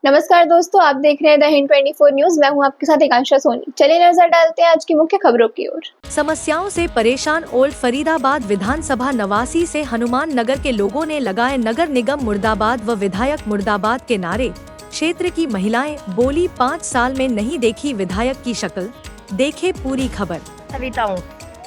नमस्कार दोस्तों, आप देख रहे हैं द हिंद 24 न्यूज। मैं हूं आपके साथ एकांशा सोनी। चलिए नजर डालते हैं आज की मुख्य खबरों की ओर। समस्याओं से परेशान ओल्ड फरीदाबाद विधानसभा नवासी से हनुमान नगर के लोगों ने लगाए नगर निगम मुर्दाबाद व विधायक मुर्दाबाद के नारे। क्षेत्र की महिलाएं बोली 5 साल में नहीं देखी विधायक की शक्ल। देखे पूरी खबर। सविता हूँ।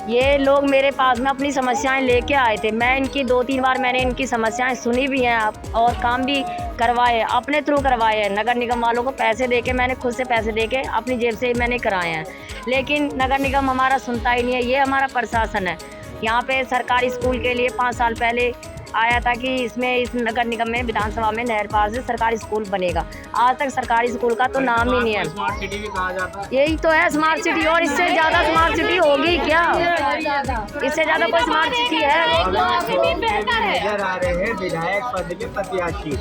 ये लोग मेरे पास में अपनी समस्याएं लेके आए थे। मैं इनकी 2-3 बार मैंने इनकी समस्याएं सुनी भी हैं और काम भी करवाए, अपने थ्रू करवाए हैं। नगर निगम वालों को पैसे देके, मैंने खुद से पैसे देके अपनी जेब से मैंने कराए हैं, लेकिन नगर निगम हमारा सुनता ही नहीं है। ये हमारा प्रशासन है। यहाँ पे सरकारी स्कूल के लिए 5 साल पहले आया था कि इस नगर निगम में विधानसभा में नहर पार से सरकारी स्कूल बनेगा। आज तक सरकारी स्कूल का तो नाम ही नहीं है। स्मार्ट सिटी भी कहा जाता है। यही तो है स्मार्ट सिटी, और इससे ज्यादा स्मार्ट सिटी होगी क्या? इससे ज्यादा कोई स्मार्ट सिटी है? नजर आ रहे हैं विधायक पद के प्रत्याशी।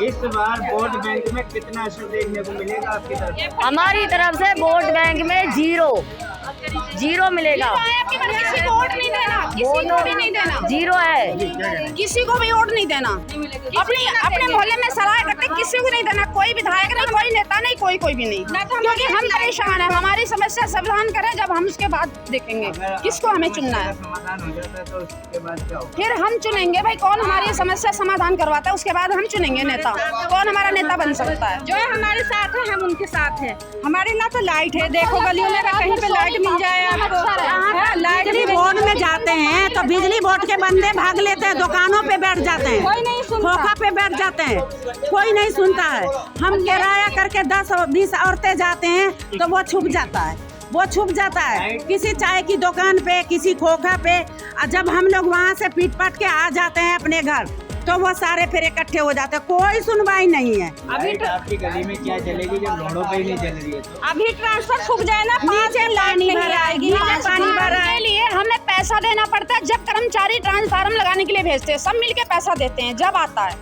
इस बार वोट बैंक में कितना असर देखने को मिलेगा आपकी तरफ? हमारी तरफ से वोट बैंक में जीरो मिलेगा। किसी को वोट नहीं देना, किसी को भी नहीं देना, जीरो है। किसी को भी वोट नहीं देना। अपने मोहल्ले में सलाह करते किसी को नहीं देना, कोई विधायक नहीं, कोई नेता नहीं, कोई भी नहीं, क्योंकि हम परेशान हैं। हमारी समस्या समाधान करें, जब हम उसके बाद देखेंगे किसको हमें चुनना है। समाधान हो जाता है तो उसके बाद क्या होगा? फिर हम चुनेंगे भाई कौन हमारी समस्या समाधान करवाता है, उसके बाद हम चुनेंगे नेता, कौन हमारा नेता बन सकता है। जो हमारे साथ है हम उनके साथ हैं। हमारे ना तो लाइट है, देखो गलियों में कहीं पे लाइट मिल जाए आपको। बिजली बोर्ड में जाते हैं तो बिजली बोर्ड के बंदे भाग लेते हैं, दुकानों पे बैठ जाते हैं, खोखा पे बैठ जाते हैं, कोई नहीं सुनता है। हम किराया करके 10-20 औरतें जाते हैं तो वो छुप जाता है किसी चाय की दुकान पे, किसी खोखा पे। और जब हम लोग वहाँ से पीट पाट के आ जाते हैं अपने घर तो वो सारे फिर इकट्ठे हो जाते हैं, कोई सुनवाई नहीं है। अभी आपकी गली में क्या चलेगी जब रोडों पे ही नहीं चल रही है तो? अभी ट्रांसफर छूट जाए ना, नीचे लाइट नहीं आएगी, पानी भरा है। लिए हमें पैसा देना पड़ता है। जब कर्मचारी ट्रांसफार्मर लगाने के लिए भेजते हैं, सब मिलके पैसा देते हैं जब आता है।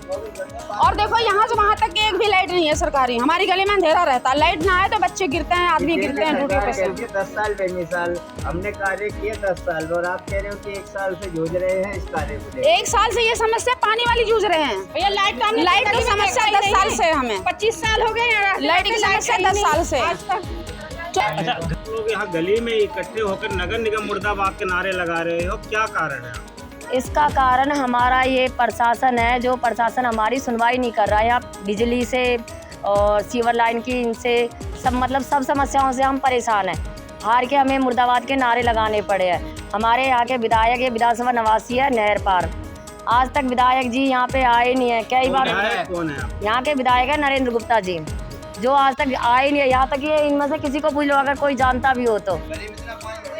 और देखो यहाँ से वहाँ तक एक भी लाइट नहीं है सरकारी। हमारी गली में अंधेरा रहता है, लाइट ना आए तो बच्चे गिरते हैं, आदमी गिरते हैं ड्यूटी पे से। 10 साल बेमिसाल हमने कार्य किए 10 साल, और आप कह रहे हो कि 1 साल से जूझ रहे हैं इस कार्य को। 1 साल से ये समस्या पानी वाली जूझ रहे हैं भैया। लाइट की समस्या 10 साल से, हमें 25 साल हो गए लाइट की समस्या 10 साल से। अच्छा, लोग यहाँ गली में इकट्ठे होकर नगर निगम मुर्दाबाद के नारे लगा रहे हो, क्या कारण है? इसका कारण हमारा ये प्रशासन है, जो प्रशासन हमारी सुनवाई नहीं कर रहा है। यहाँ बिजली से और सीवर लाइन की, इनसे सब समस्याओं से हम परेशान हैं। हार के हमें मुर्दाबाद के नारे लगाने पड़े हैं। हमारे यहाँ के विधायक, ये विधानसभा नवासी है नहर पार, आज तक विधायक जी यहाँ पे आए नहीं है। कई बार कौन है? यहाँ के विधायक है नरेंद्र गुप्ता जी, जो आज तक आए नहीं है। यहाँ तक ये इनमें से किसी को पूछ लो, अगर कोई जानता भी हो तो।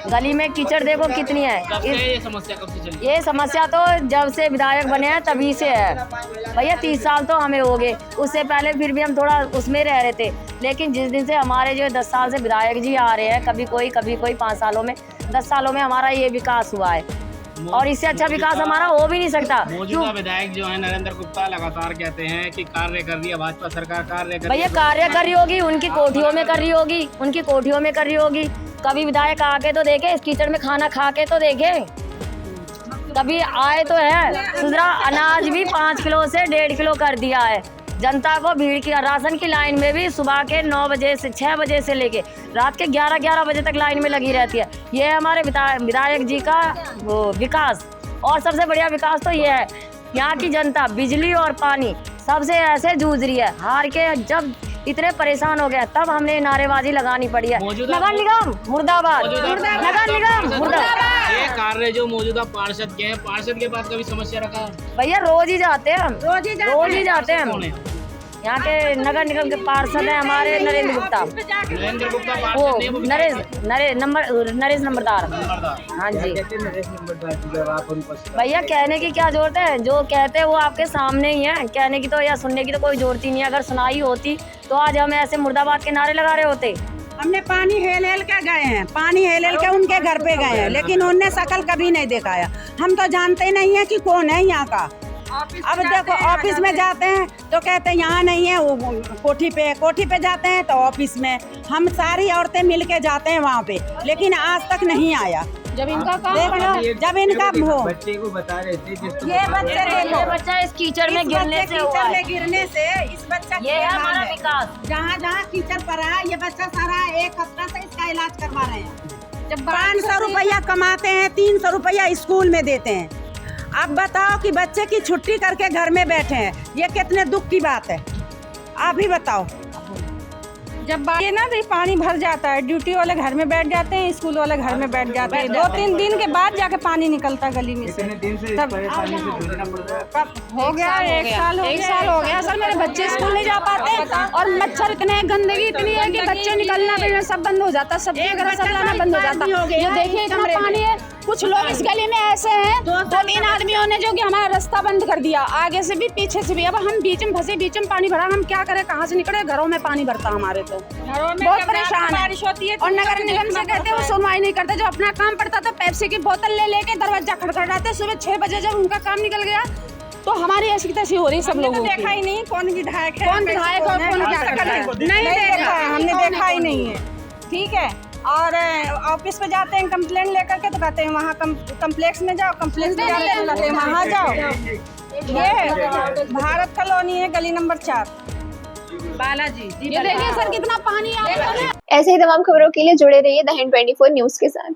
गली में कीचड़ देखो कितनी है। ये समस्या कब से चली? ये समस्या तो जब से विधायक बने हैं तभी से है भैया। 30 साल तो हमें हो गए, उससे पहले फिर भी हम थोड़ा उसमें रह रहे थे। लेकिन जिस दिन से हमारे जो 10 साल से विधायक जी आ रहे हैं, कभी कोई 5 सालों में, 10 सालों में हमारा ये विकास हुआ है, और इससे अच्छा विकास हमारा हो भी नहीं सकता। मौजूदा विधायक जो है नरेंद्र गुप्ता लगातार कहते हैं कि कार्य कर रही है भाजपा सरकार, कार्य कर भैया कार्य कर रही होगी, उनकी कोठियों में कर रही होगी। कभी विधायक आके तो देखे, इस कीचड़ में खाना खा के तो देखे, कभी आए तो है। सुधरा अनाज भी 5 किलो से 1.5 किलो कर दिया है। जनता को भीड़ की, राशन की लाइन में भी सुबह के 9 बजे से 6 बजे से लेके रात के 11 बजे तक लाइन में लगी रहती है। ये है हमारे विधायक जी का वो विकास। और सबसे बढ़िया विकास तो ये है, यहाँ की जनता बिजली और पानी सबसे ऐसे जूझ रही है। हार के जब इतने परेशान हो गया, तब हमने नारेबाजी लगानी पड़ी है। नगर निगम मुर्दाबाद, नगर निगम मुर्दाबाद। ये कार्य जो मौजूदा पार्षद के हैं, पार्षद के पास कभी समस्या रखा? भैया रोज ही जाते हैं हम, रोज ही जाते हैं हम। यहाँ के नगर निगम के पार्षद हैं हमारे नरेंद्र गुप्ता, वो नरेश नंबरदार। हाँ जी भैया, कहने की क्या जरूरत है, जो कहते हैं वो आपके सामने ही है। कहने की तो या सुनने की तो कोई जरूरत ही नहीं है। अगर सुनाई होती तो आज हम ऐसे मुर्दाबाद के नारे लगा रहे होते। हमने पानी हेल के गए हैं, पानी हेल के उनके घर पे गए हैं, लेकिन उनने शकल कभी नहीं दिखाया। हम तो जानते नहीं है कि कौन है यहाँ का। अब देखो ऑफिस में जाते हैं तो कहते हैं यहाँ नहीं है, वो कोठी पे जाते हैं तो ऑफिस में। हम सारी औरतें मिल के जाते हैं वहाँ पे, लेकिन आज तक नहीं आया। जब इनका काम देख लो, जब इनका हो बच्चे को बता रहे थे जिसको ये बच्चे ये देखो, बच्चा इस कीचड़ में इस गिरने बच्चे से हुआ कीचड़ है। में गिरने से इस बच्चा ये है हमारा विकास। जहाँ जहाँ कीचड़ पड़ा है ये बच्चा सारा 1 हफ्ता से इसका इलाज करवा रहे हैं। जब 500 रुपया कमाते हैं, 300 रुपया स्कूल में देते हैं। अब बताओ कि बच्चे की छुट्टी करके घर में बैठे हैं, ये कितने दुख की बात है, आप ही बताओ। जब ये ना पानी भर जाता है, ड्यूटी वाले घर में बैठ जाते हैं, स्कूल वाले घर में बैठ जाते हैं। 2-3 दिन के बाद जाके पानी निकलता गली में से। कितने दिन से इस परेशानी से जूझना पड़ रहा है? हो गया 1 साल हो गया। असल मेरे बच्चे स्कूल नहीं जा पाते और मच्छर इतने, गंदगी इतनी है कि बच्चे निकलना भी सब बंद हो जाता, सब्जी वगैरह सब लाना बंद हो जाता। ये देखिए इतना पानी है। कुछ लोग इस गली में ऐसे हैं, 2-3 आदमियों ने जो कि हमारा रास्ता बंद कर दिया, आगे से भी पीछे से भी। अब हम बीच में फंसे, बीच में पानी भरा, हम क्या करें, कहाँ से निकले? घरों में पानी भरता हमारे, तो बहुत परेशान है। और नगर निगम से कहते हैं वो सुनवाई नहीं करते। जो अपना काम पड़ता था पेप्सी की बोतल ले लेके दरवाजा खड़खड़ाते, सुबह 6 बजे जब उनका काम निकल गया तो हमारी ऐसी तैसी हो रही सब लोगों की। देखा ही नहीं कौन विधायक है, कौन विधायक और कौन क्या कर रहा है, नहीं देखा है, हमने देखा ही नहीं है। ठीक है, और ऑफिस पे जाते हैं कंप्लेंट लेकर के तो कहते हैं वहाँ कम्प्लेक्स में जाओ, कम्प्लेक्स में जाते हैं कहते हैं वहाँ जाओ। ये भारत कॉलोनी है, गली नंबर 4, बालाजी। ये देखिए सर कितना पानी आ रहा है। ऐसे ही तमाम खबरों के लिए जुड़े रहिए द हिंद 24 न्यूज के साथ।